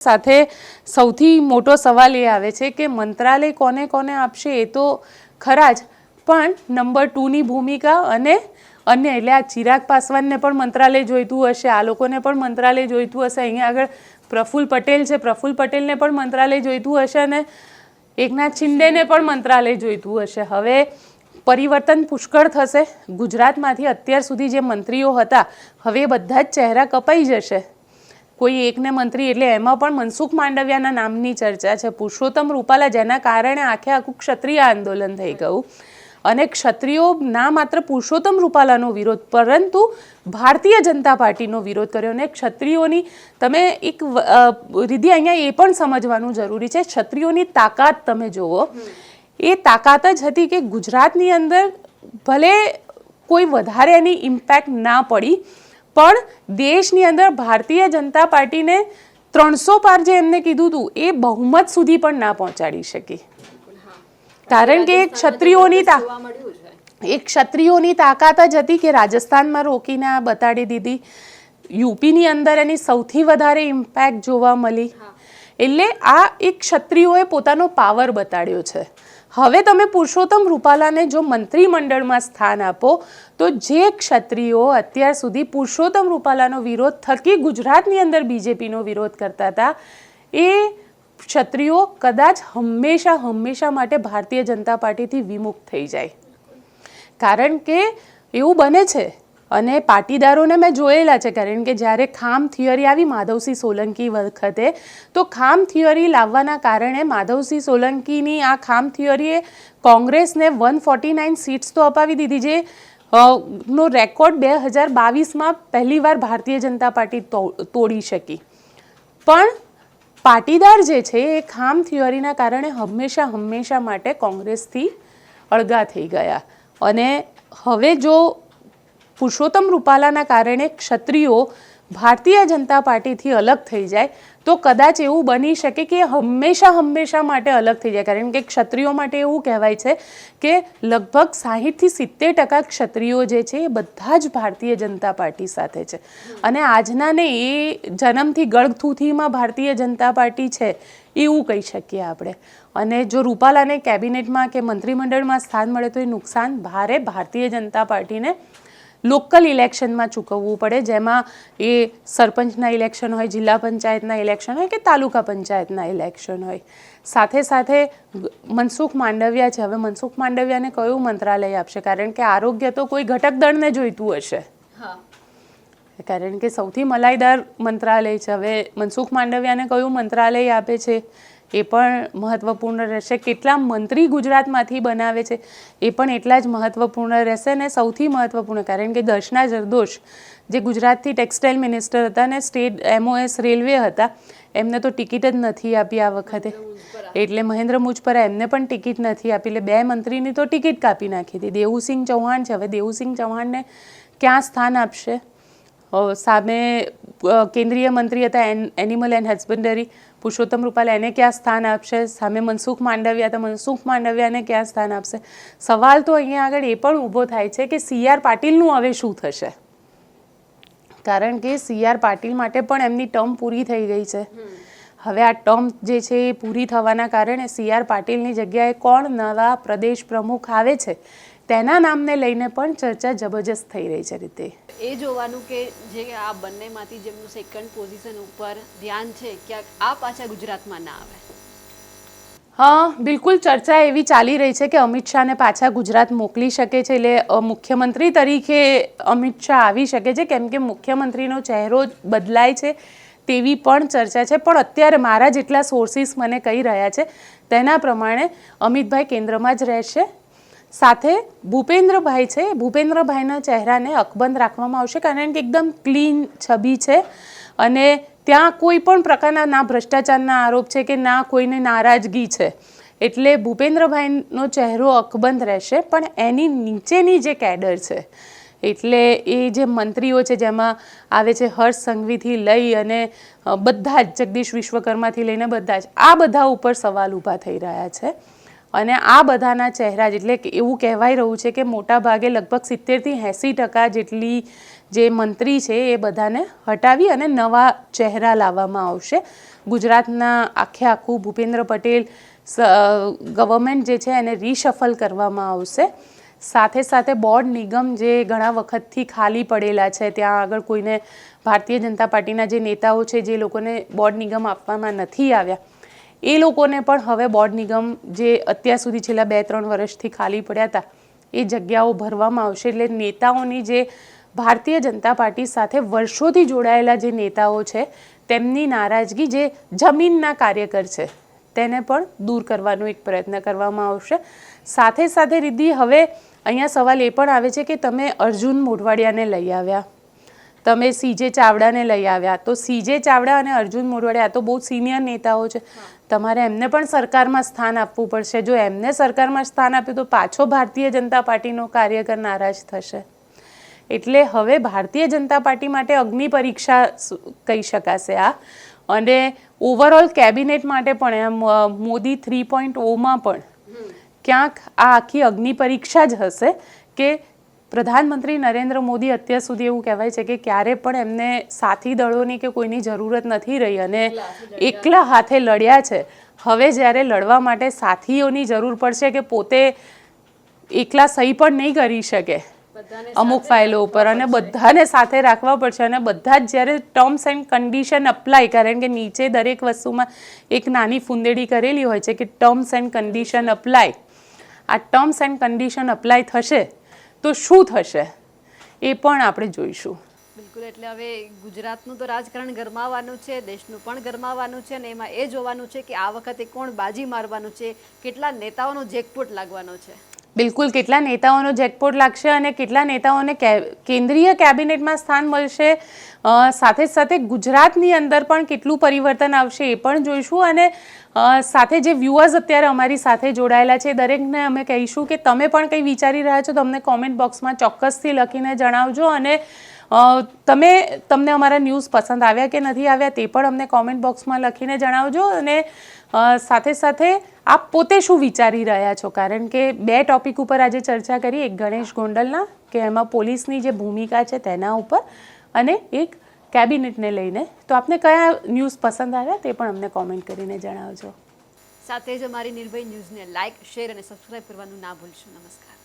સાથે સૌથી મોટો સવાલ એ આવે છે કે મંત્રાલય કોને કોને આપશે એ તો ખરા જ, પણ નંબર 2ની ભૂમિકા અને અન્ય એટલે આ ચિરાગ પાસવાનને પણ મંત્રાલય જોઈતું હશે, આ લોકોને પણ મંત્રાલય જોઈતું હશે, અહીંયા આગળ પ્રફુલ્લ પટેલ છે, પ્રફુલ્લ પટેલને પણ મંત્રાલય જોઈતું હશે અને એકનાથ શિંદેને પણ મંત્રાલય જોઈતું હશે. હવે પરિવર્તન પુષ્કળ થશે. ગુજરાતમાંથી અત્યાર સુધી જે મંત્રીઓ હતા હવે બધા જ ચહેરા કપાઈ જશે. કોઈ એકને મંત્રી એટલે એમાં પણ મનસુખ માંડવિયાના નામની ચર્ચા છે, પુરુષોત્તમ રૂપાલા, જેના કારણે આખું ક્ષત્રિય આંદોલન થઈ ગયું અને ક્ષત્રિયો ના માત્ર પુરુષોત્તમ રૂપાલાનો વિરોધ પરંતુ ભારતીય જનતા પાર્ટીનો વિરોધ કર્યો. અને ક્ષત્રિયોની તમે એક રીતિ અહીંયા એ પણ સમજવાનું જરૂરી છે, ક્ષત્રિયોની તાકાત તમે જુઓ, એ તાકાત જ હતી કે ગુજરાતની અંદર ભલે કોઈ વધારે એની ઇમ્પેક્ટ ના પડી પણ દેશની અંદર ભારતીય જનતા પાર્ટીને 300 પાર જે એમને કીધું હતું એ બહુમત સુધી પણ ના પહોંચાડી શકી, કારણ કે ક્ષત્રિયોની તાકાત જ હતી કે રાજસ્થાનમાં રોકીને આ બતાડી દીધી. યુપીની અંદર એની સૌથી વધારે ઇમ્પેક્ટ જોવા મળી. એટલે આ એક ક્ષત્રિયોએ પોતાનો પાવર બતાડ્યો છે. હવે તમે પુરુષોત્તમ રૂપાલાને જો મંત્રીમંડળમાં સ્થાન આપો તો જે ક્ષત્રિયો અત્યાર સુધી પુરુષોત્તમ રૂપાલાનો વિરોધ થકી ગુજરાતની અંદર બીજેપીનો વિરોધ કરતા હતા એ ક્ષત્રિયો કદાચ હંમેશા માટે ભારતીય જનતા પાર્ટીથી વિમુખ થઈ જાય. કારણ કે એવું બને છે અને પાટીદારોને મેં જોયેલા છે, કારણ કે જ્યારે ખામ થિયરી આવી માધવસિંહ સોલંકી વખતે, તો ખામ થિયરી લાવવાના કારણે માધવસિંહ સોલંકીની આ ખામ થિયરીએ કોંગ્રેસને 149 સીટ્સ તો અપાવી દીધી, જે નો રેકોર્ડ 2022માં પહેલીવાર ભારતીય જનતા પાર્ટી તોડી શકી. પણ પાટીદાર જે છે એ ખામ થિયરીના કારણે હંમેશા માટે કોંગ્રેસથી અળગા થઈ ગયા. અને હવે જો પુરુષોત્તમ રૂપાલાના કારણે ક્ષત્રિયો ભારતીય જનતા પાર્ટીથી અલગ થઈ જાય તો કદાચ એવું બની શકે કે હંમેશા માટે અલગ થઈ જાય. કારણ કે ક્ષત્રિયો માટે એવું કહેવાય છે કે લગભગ 60થી 70% ક્ષત્રિયો જે છે એ બધા જ ભારતીય જનતા પાર્ટી સાથે છે. અને આજના ને એ જન્મથી ગળથૂથીમાં ભારતીય જનતા પાર્ટી છે એવું કહી શકીએ આપણે. અને જો રૂપાલાને કેબિનેટમાં કે મંત્રીમંડળમાં સ્થાન મળે તો એ નુકસાન ભારે ભારતીય જનતા પાર્ટીને લોકલ ઇલેક્શનમાં ચૂકવવું પડે, જેમાં એ સરપંચના ઇલેક્શન હોય, જિલ્લા પંચાયતના ઇલેક્શન હોય કે તાલુકા પંચાયતના ઇલેક્શન હોય. સાથે મનસુખ માંડવિયા છે. હવે મનસુખ માંડવિયાને કયું મંત્રાલય આપશે? કારણ કે આરોગ્ય તો કોઈ ઘટક દળને જોઈતું હશે, કારણ કે સૌથી મલાઈદાર મંત્રાલય છે. હવે મનસુખ માંડવિયાને કયું મંત્રાલય આપે છે એ પણ મહત્વપૂર્ણ રહેશે. કેટલા મંત્રી ગુજરાતમાંથી બનાવે છે એ પણ એટલા જ મહત્વપૂર્ણ રહેશે. અને સૌથી મહત્વપૂર્ણ, કારણ કે દર્શના જરદોશ જે ગુજરાતથી ટેક્સટાઇલ મિનિસ્ટર હતા અને સ્ટેટ MOS રેલવે હતા, એમને તો ટિકિટ જ નથી આપી આ વખતે. એટલે મહેન્દ્ર મુજપરા, એમને પણ ટિકિટ નથી આપી. એટલે 2 મંત્રીની તો ટિકિટ કાપી નાખી હતી. દેવુસિંહ ચૌહાણ છે. હવે દેવુસિંહ ચૌહાણને ક્યાં સ્થાન આપશે? સામે કેન્દ્રીય મંત્રી હતા animal and husbandry Purushottam Rupala, એને ક્યાં સ્થાન આપશે? સામે મનસુખ માંડવિયા હતા, મનસુખ માંડવિયાને ક્યાં સ્થાન આપશે? સવાલ તો અહીંયા આગળ એ પણ ઊભો થાય છે કે CR પાટીલનું હવે શું થશે? કારણ કે CR પાટીલ માટે પણ એમની ટર્મ પૂરી થઈ ગઈ છે. હવે આ ટર્મ જે છે એ પૂરી થવાના કારણે CR પાટીલની જગ્યાએ કોણ નવા પ્રદેશ પ્રમુખ આવે છે તેના નામને લઈને પણ ચર્ચા જબરજસ્ત થઈ રહી છે. રીતે એ જોવાનું કે જે આ બંનેમાંથી જેમનું સેકન્ડ પોઝિશન ઉપર ધ્યાન છે, ક્યાંક આ પાછા ગુજરાતમાં ના આવે. હા, બિલકુલ ચર્ચા એવી ચાલી રહી છે કે અમિત શાહને પાછા ગુજરાત મોકલી શકે છે, એટલે મુખ્યમંત્રી તરીકે અમિત શાહ આવી શકે છે, કેમ કે મુખ્યમંત્રીનો ચહેરો બદલાય છે તેવી પણ ચર્ચા છે. પણ અત્યારે મારા જેટલા સોર્સિસ મને કહી રહ્યા છે તેના પ્રમાણે અમિતભાઈ કેન્દ્રમાં જ રહેશે. સાથે ભૂપેન્દ્રભાઈ છે, ભૂપેન્દ્રભાઈના ચહેરાને અકબંધ રાખવામાં આવશે, કારણ કે એકદમ ક્લીન છબી છે અને ત્યાં કોઈ પણ પ્રકારના ના ભ્રષ્ટાચારના આરોપ છે કે ના કોઈને નારાજગી છે. એટલે ભૂપેન્દ્રભાઈનો ચહેરો અકબંધ રહેશે. પણ એની નીચેની જે કેડર છે, એટલે એ જે મંત્રીઓ છે, જેમાં આવે છે હર્ષ સંઘવીથી લઈ અને બધા જ, જગદીશ વિશ્વકર્માથી લઈને બધા જ, આ બધા ઉપર સવાલ ઊભા થઈ રહ્યા છે. અને આ બધાના ચહેરા, એટલે એવું કહેવાય રહ્યું છે કે મોટા ભાગે લગભગ 70થી 80% જેટલી જે મંત્રી છે એ બધાને હટાવી અને નવા ચહેરા લાવવામાં આવશે. ગુજરાતના આખું ભૂપેન્દ્ર પટેલ ગવર્મેન્ટ જે છે એને રીશફલ કરવામાં આવશે. સાથે સાથે બોર્ડ નિગમ જે ઘણા વખતથી ખાલી પડેલા છે, ત્યાં આગળ કોઈને ભારતીય જનતા પાર્ટીના જે નેતાઓ છે જે લોકોને બોર્ડ નિગમ આપવામાં નથી આવ્યા, એ લોકોને પણ હવે બોર્ડ નિગમ જે અત્યાર સુધી છેલ્લા 2-3 વર્ષથી ખાલી પડ્યા હતા એ જગ્યાઓ ભરવામાં આવશે. એટલે નેતાઓની જે ભારતીય જનતા પાર્ટી સાથે વર્ષોથી જોડાયેલા જે નેતાઓ છે તેમની નારાજગી, જે જમીનના કાર્યકર છે તેને પણ દૂર કરવાનો એક પ્રયત્ન કરવામાં આવશે. સાથે સાથે રિદ્ધિ, હવે અહીંયા સવાલ એ પણ આવે છે કે તમે અર્જુન મોઢવાડિયાને લઈ આવ્યા, તમે CJ ચાવડાને લઈ આવ્યા, તો CJ ચાવડા અને અર્જુન મોઢવાડિયા તો બહુ સિનિયર નેતાઓ છે, તમારે એમને પણ સરકારમાં સ્થાન આપવું પડશે. જો એમને સરકારમાં સ્થાન આપ્યું તો પાછો ભારતીય જનતા પાર્ટીનો કાર્યકર નારાજ થશે. એટલે હવે ભારતીય જનતા પાર્ટી માટે અગ્નિ પરીક્ષા કહી શકાશે આ. અને ઓવરઓલ કેબિનેટ માટે પણ મોદી 3.0માં પણ ક્યાંક આ આખી અગ્નિ પરીક્ષા જ હશે કે પ્રધાનમંત્રી નરેન્દ્ર મોદી અત્યાર સુધી એવું કહેવાય છે કે ક્યારે પણ એમને સાથી દળોની કે કોઈની જરૂરત નથી રહી અને એકલા હાથે લડ્યા છે. હવે જ્યારે લડવા માટે સાથીઓની જરૂર પડશે કે પોતે એકલા સહી પણ નહીં કરી શકે અમુક ફાઇલો ઉપર અને બધાને સાથે રાખવા પડશે, અને બધા જ જ્યારે ટર્મ્સ એન્ડ કન્ડિશન અપ્લાય, કારણ કે નીચે દરેક વસ્તુમાં એક નાની ફુંદેડી કરેલી હોય છે કે ટર્મ્સ એન્ડ કન્ડિશન અપ્લાય. આ ટર્મ્સ એન્ડ કન્ડિશન અપ્લાય થશે તો શું થશે એ પણ આપણે જોઈશું. બિલકુલ. એટલે હવે ગુજરાતનું તો રાજકારણ ગરમાવાનું છે, દેશનું પણ ગરમાવાનું છે, અને એમાં એ જોવાનું છે કે આ વખતે કોણ બાજી મારવાનું છે, કેટલા નેતાઓનો જેકપોટ લાગવાનો છે. બિલકુલ, કેટલા નેતાઓનો જેકપોટ લાગશે અને કેટલા નેતાઓને કેન્દ્રીય કેબિનેટમાં સ્થાન મળશે. સાથે સાથે ગુજરાતની અંદર પણ કેટલું પરિવર્તન આવશે એ પણ જોઈશું. અને સાથે જે વ્યુઅર્સ અત્યારે અમારી સાથે જોડાયેલા છે દરેકને અમે કહીશું કે તમે પણ કંઈ વિચારી રહ્યા છો તો અમને કોમેન્ટ બોક્સમાં ચોક્કસથી લખીને જણાવજો. અને તમને અમારા ન્યૂઝ પસંદ આવ્યા કે નથી આવ્યા તે પણ અમને કોમેન્ટ બોક્સમાં લખીને જણાવજો. અને સાથે સાથે આપ પોતે શું વિચારી રહ્યા છો, કારણ કે 2 ટોપિક ઉપર આજે ચર્ચા કરી, એક ગણેશ ગોંડલના કે એમાં પોલીસની જે ભૂમિકા છે તેના ઉપર, અને એક કેબિનેટને લઈને. તો આપને કયા ન્યૂઝ પસંદ આવ્યા તે પણ અમને કોમેન્ટ કરીને જણાવજો. સાથે જ અમારી નિર્ભય ન્યૂઝને લાઇક, શેર અને સબસ્ક્રાઇબ કરવાનું ના ભૂલશો. નમસ્કાર.